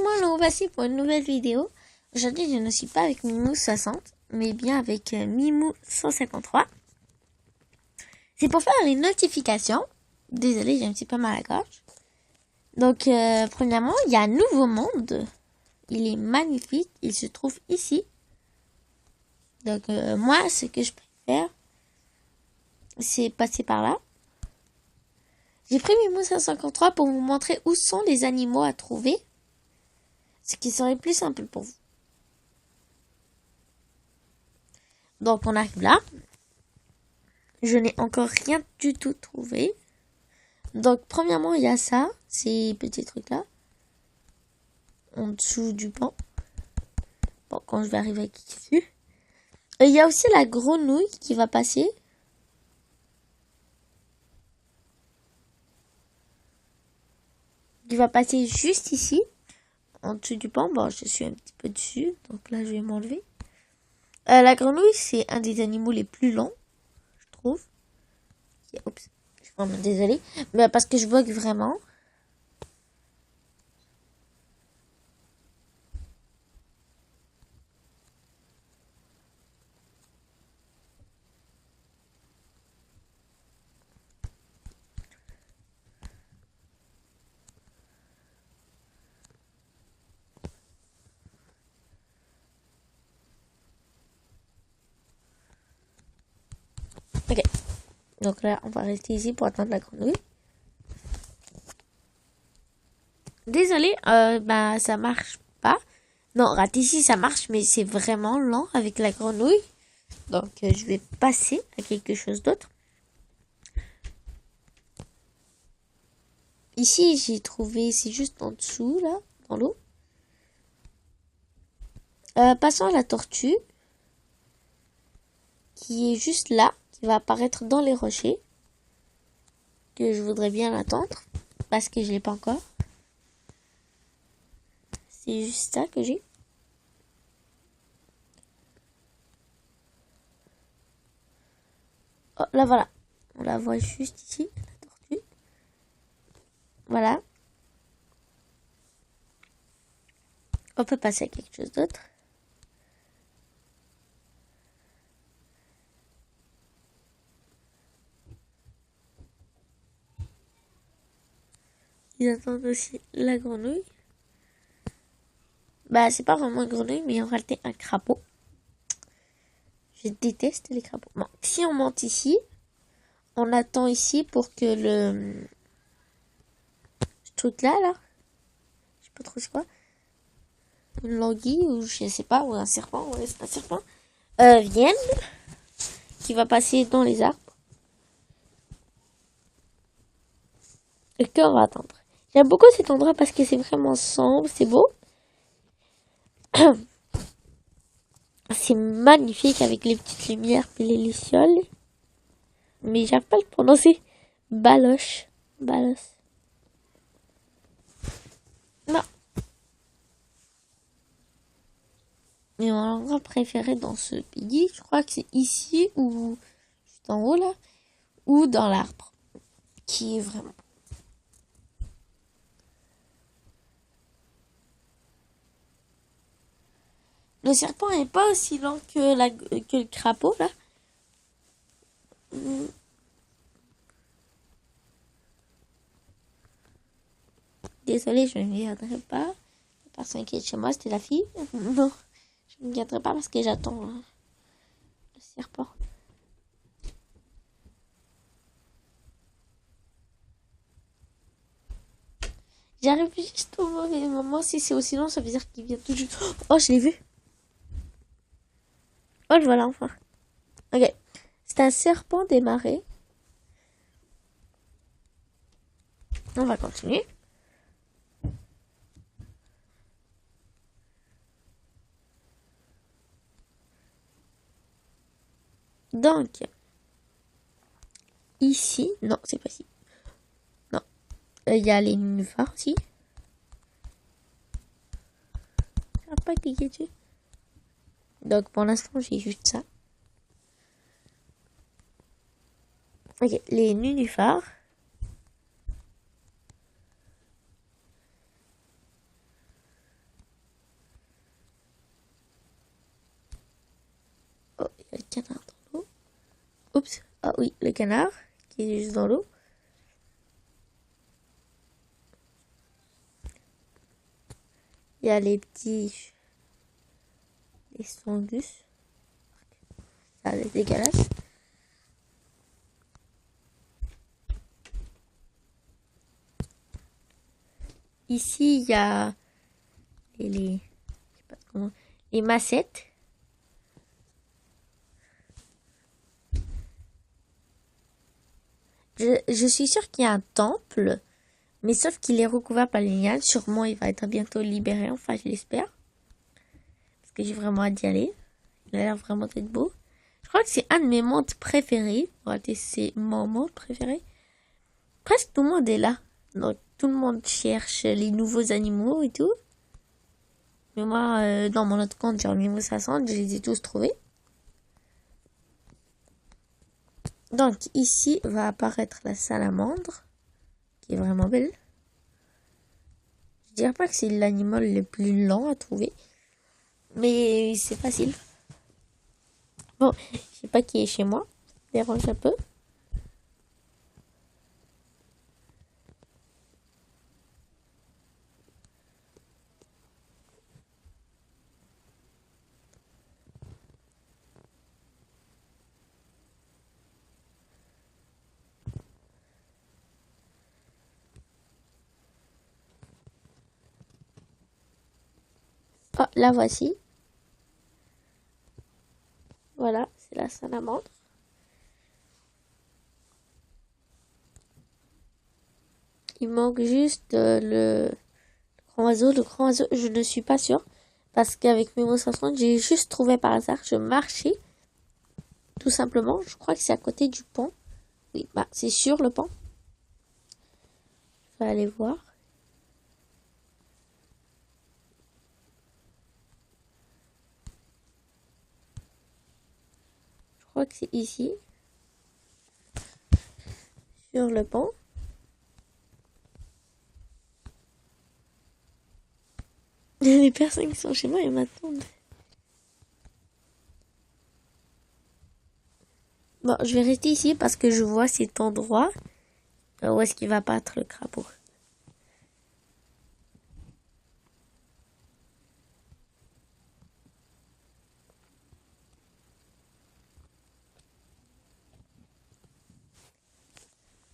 moi, le voici pour une nouvelle vidéo. Aujourd'hui, je ne suis pas avec Mimou 60, mais bien avec Mimou 153. C'est pour faire les notifications. Désolée, j'ai un petit peu mal à la gorge. Donc, premièrement, il y a un nouveau monde. Il est magnifique. Il se trouve ici. Donc, moi, ce que je préfère, c'est passer par là. J'ai pris Mimou 153 pour vous montrer où sont les animaux à trouver. Ce qui serait plus simple pour vous. Donc, on arrive là. Je n'ai encore rien du tout trouvé. Donc, premièrement, il y a ça. Ces petits trucs-là. En dessous du banc. Bon, quand je vais arriver ici. Il y a aussi la grenouille qui va passer. Qui va passer juste ici. En dessous du banc. Bon, je suis un petit peu dessus. Donc là, je vais m'enlever. La grenouille, c'est un des animaux les plus longs. Je trouve. Oups. Je suis vraiment désolée. Mais parce que je bug vraiment. Ok. Donc là, on va rester ici pour attendre la grenouille. Désolée, ça marche pas. Non, rate ici, ça marche, mais c'est vraiment lent avec la grenouille. Donc, je vais passer à quelque chose d'autre. Ici, j'ai trouvé, c'est juste en dessous, là, dans l'eau. Passons à la tortue, qui est juste là, qui va apparaître dans les rochers. Que je voudrais bien attendre, parce que je l'ai pas encore. C'est juste ça que j'ai. Oh, là, voilà. On la voit juste ici, la tortue. Voilà. On peut passer à quelque chose d'autre. Ils attendent aussi la grenouille. Bah, c'est pas vraiment une grenouille, mais en réalité un crapaud. Je déteste les crapauds. Bon, si on monte ici, on attend ici pour que ce truc-là, je sais pas trop c'est quoi, une languille ou je sais pas, ou un serpent, ouais, c'est un serpent, vienne, qui va passer dans les arbres. Et qu'on va attendre. J'aime beaucoup cet endroit parce que c'est vraiment sombre, c'est beau. C'est magnifique avec les petites lumières et les lucioles. Mais j'arrive pas à le prononcer. Baloche. Balos. Non. Mais mon endroit préféré dans ce pays, je crois que c'est ici ou juste en haut là. Ou dans l'arbre. Qui est vraiment... Le serpent n'est pas aussi lent que le crapaud là. Désolée, je ne viendrai pas. La personne qui est chez moi, c'était la fille. Non, je ne viendrai pas parce que j'attends le serpent. J'arrive juste au mauvais moment. Si c'est aussi long, ça veut dire qu'il vient tout juste. Oh, je l'ai vu. Oh, le voilà enfin. Ok. C'est un serpent des marais. On va continuer. Donc, ici, non, c'est pas ici. Non. Il y a les nénuphars aussi. Ça va pas cliquer dessus. Donc, pour l'instant, j'ai juste ça. Ok, les nénuphars. Oh, il y a le canard dans l'eau. Oups. Ah oui, le canard qui est juste dans l'eau. Il y a les petits... les sangus. Ça c'est dégueulasse. Ici, il y a les, je sais pas comment, les massettes. Je suis sûre qu'il y a un temple, mais sauf qu'il est recouvert par les lignages. Sûrement, il va être bientôt libéré, enfin, je l'espère. Parce que j'ai vraiment hâte d'y aller. Il a l'air vraiment d'être beau. Je crois que c'est un de mes mondes préférés. Regardez, c'est mon monde préféré. Presque tout le monde est là. Donc, tout le monde cherche les nouveaux animaux et tout. Mais moi, dans mon autre compte, genre Mimo 60, je les ai tous trouvés. Donc, ici va apparaître la salamandre, qui est vraiment belle. Je dirais pas que c'est l'animal le plus lent à trouver, mais c'est facile. Bon, je sais pas qui est chez moi, ça me dérange un peu. Oh, la voici. Voilà, c'est la salamandre. Il manque juste le grand oiseau. Le grand oiseau, je ne suis pas sûre. Parce qu'avec Mimo 60, j'ai juste trouvé par hasard. Je marchais, tout simplement. Je crois que c'est à côté du pont. Oui, bah c'est sur le pont. Je vais aller voir. Je crois que c'est ici. Sur le pont. Il y a des personnes qui sont chez moi et m'attendent. Bon, je vais rester ici parce que je vois cet endroit où est-ce qu'il va battre le crapaud.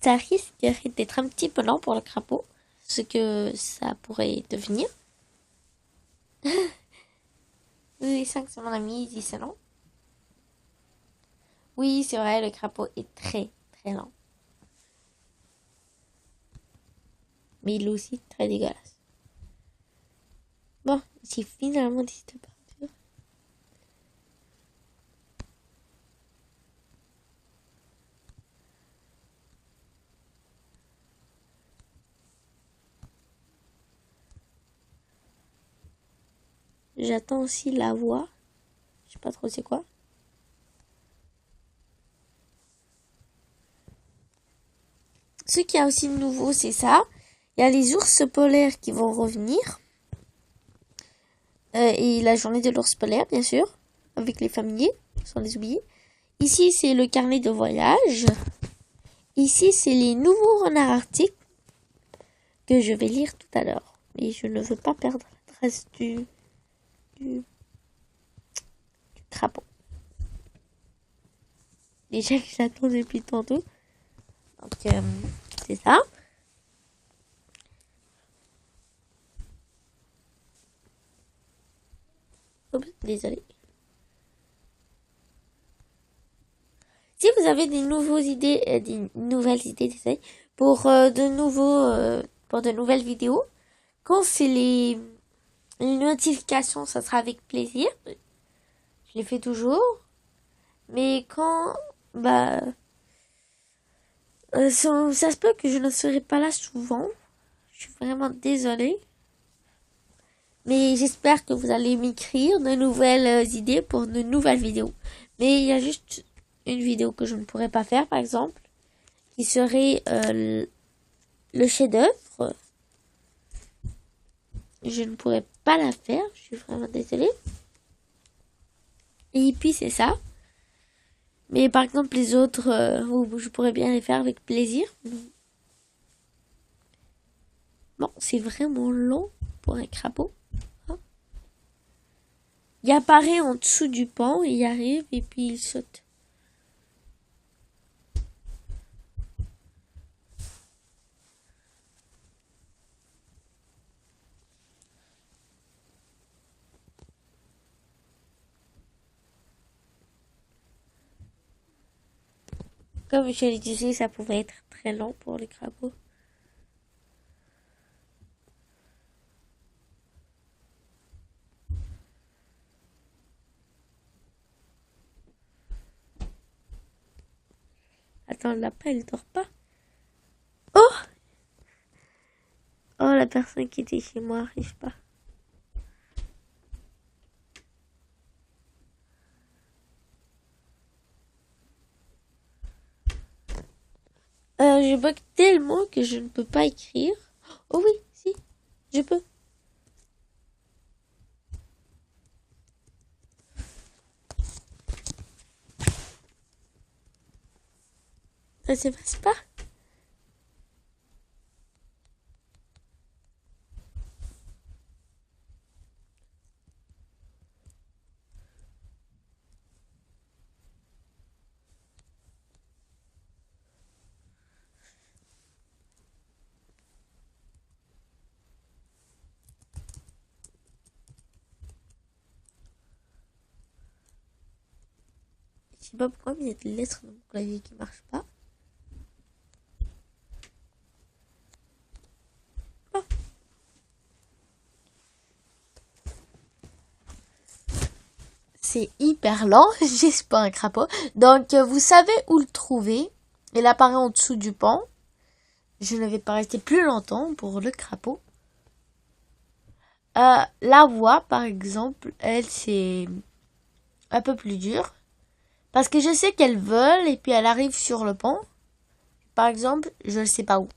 Ça risque d'être un petit peu lent pour le crapaud, ce que ça pourrait devenir. Oui, 5 c'est mon ami, il dit c'est lent. Oui, c'est vrai, le crapaud est très très lent. Mais il est aussi très dégueulasse. Bon, j'ai finalement décidé de partir. J'attends aussi la voix. Je sais pas trop c'est quoi. Ce qu'il y a aussi de nouveau, c'est ça. Il y a les ours polaires qui vont revenir. Et la journée de l'ours polaire, bien sûr. Avec les familiers, sans les oublier. Ici, c'est le carnet de voyage. Ici, c'est les nouveaux renards arctiques que je vais lire tout à l'heure. Mais je ne veux pas perdre la trace du crapaud. Déjà que j'attends depuis tantôt. Donc, c'est ça. Oups, désolé. Si vous avez des nouvelles idées, désolé, pour pour de nouvelles vidéos, quand c'est les notifications, ça sera avec plaisir. Je les fais toujours. Mais quand, ça se peut que je ne serai pas là souvent. Je suis vraiment désolée. Mais j'espère que vous allez m'écrire de nouvelles idées pour de nouvelles vidéos. Mais il y a juste une vidéo que je ne pourrais pas faire, par exemple, qui serait le chef-d'œuvre. Je ne pourrais pas la faire. Je suis vraiment désolée. Et puis c'est ça. Mais par exemple, les autres, je pourrais bien les faire avec plaisir. Bon, c'est vraiment long pour un crapaud. Hein. Il apparaît en dessous du pont, il arrive et puis il saute. Comme je le disais, ça pouvait être très long pour les crapauds. Attends, le lapin, il dort pas. Oh! Oh, la personne qui était chez moi arrive pas. Je bug tellement que je ne peux pas écrire. Oh oui, si, je peux. Ça se passe pas. Je sais pas pourquoi, mais il y a des lettres dans mon clavier qui marchent pas. Oh. C'est hyper lent, j'ai pas un crapaud. Donc, vous savez où le trouver. Il apparaît en dessous du pont. Je ne vais pas rester plus longtemps pour le crapaud. La voix, par exemple, elle, c'est un peu plus dur. Parce que je sais qu'elle vole et puis elle arrive sur le pont. Par exemple, je ne sais pas où.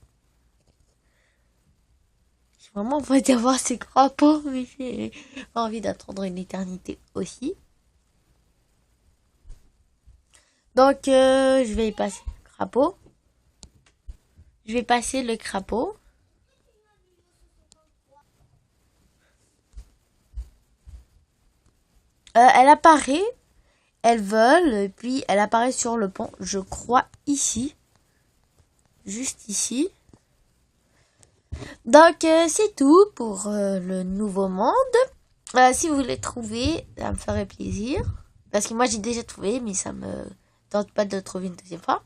J'ai vraiment envie d'avoir ces crapauds, mais j'ai envie d'attendre une éternité aussi. Donc, je vais passer le crapaud. Je vais passer le crapaud. Elle apparaît, elle vole, et puis elle apparaît sur le pont, je crois ici. Juste ici. Donc, c'est tout pour le nouveau monde. Si vous voulez trouver, ça me ferait plaisir. Parce que moi, j'ai déjà trouvé, mais ça me tente pas de le trouver une deuxième fois.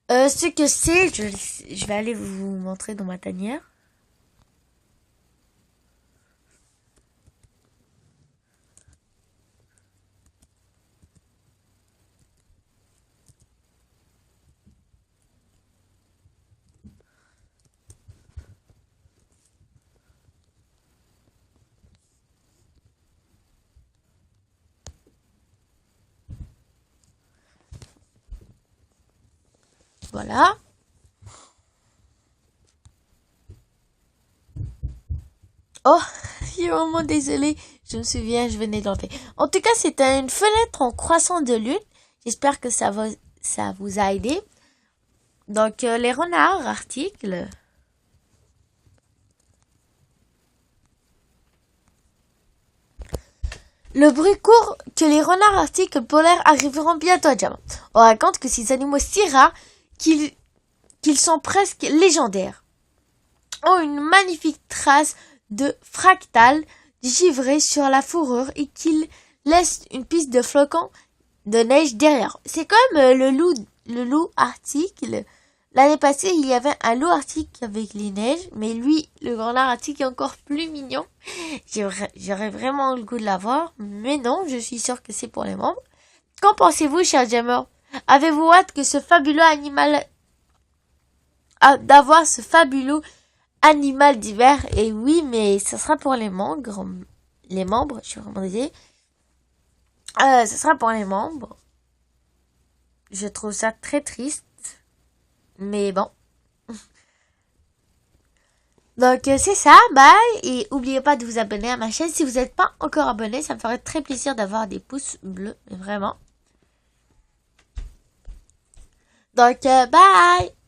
Ce que c'est, je vais aller vous montrer dans ma tanière. Voilà. Oh, je suis vraiment désolée. Je me souviens, je venais d'enlever. En tout cas, c'était une fenêtre en croissant de lune. J'espère que ça vous a aidé. Donc, les renards arctiques. Le bruit court que les renards arctiques polaires arriveront bientôt à Java. On raconte que ces animaux si rares qu'ils sont presque légendaires ont une magnifique trace de fractales givrées sur la fourrure et qu'ils laissent une piste de flocons de neige derrière. C'est comme le loup arctique. L'année passée, il y avait un loup arctique avec les neiges, mais lui, le renard arctique est encore plus mignon. J'aurais vraiment le goût de l'avoir, mais non, je suis sûre que c'est pour les membres. Qu'en pensez-vous, chers gamers? Avez-vous hâte que ce fabuleux animal, d'avoir ce fabuleux animal d'hiver? Et oui, mais ça sera pour les membres. Les membres, je suis vraiment désolée. Ça sera pour les membres. Je trouve ça très triste. Mais bon. Donc c'est ça, bye. Et n'oubliez pas de vous abonner à ma chaîne. Si vous n'êtes pas encore abonné, ça me ferait très plaisir d'avoir des pouces bleus. Mais vraiment. Donc, bye!